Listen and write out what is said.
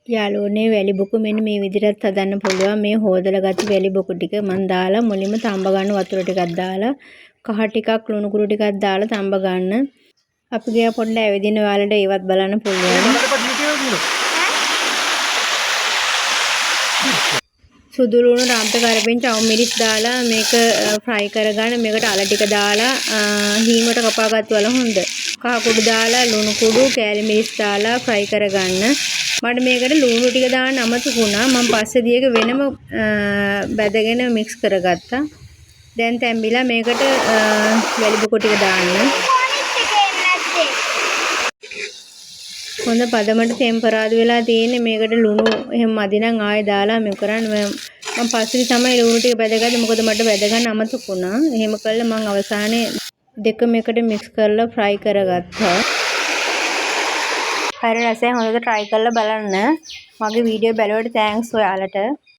යාළුවනේ වැලි බොකු මෙන්න මේ විදිහට හදන්න පුළුවන්. මේ හොදලා ගත්ත වැලි බොකු ටික මම දාලා මුලින්ම තඹ ගන්න වතුර ටිකක් දාලා කහ ටිකක් ලුණු කුඩු ටිකක් දාලා තඹ ගන්න. අපි ගියා පොඩ්ඩක් ඇවිදින ඔයාලට ඒවත් බලන්න පුළුවන්. සුදු ලුණු රම්ප කරපින් චවුම් මිරිස් දාලා මේක ෆ්‍රයි කරගන්න. මේකට අල ටික දාලා හීමට කපාගත්තු වල හොඳ. කහ කුඩු දාලා ලුණු කුඩු කෑලි මිරිස් දාලා ෆ්‍රයි කරගන්න. මට මේකට ලුණු ටික දාන්න අමතක වුණා. මම පස්සේදී ඒක වෙනම බැදගෙන මික්ස් කරගත්තා. දැන් තැම්බිලා මේකට වැලි බොකු ටික දාන්න. හොඳ පදමට ටෙම්පරාදු වෙලා තියෙන්නේ. මේකට ලුණු එහෙම මදි නම් ආයෙ දාලා මේක කරන්න. මම පස්සේ තමයි ලුණු ටික බැදගත්තේ. මොකද මට බැද ගන්න අමතක වුණා. එහෙම කළා මම අවසානයේ දෙකම එකට මික්ස් කරලා ෆ්‍රයි කරගත්තා. හරි රසයි. හොඳට try කරලා බලන්න. මගේ වීඩියෝ බැලුවට තෑන්ක්ස් ඔයාලට.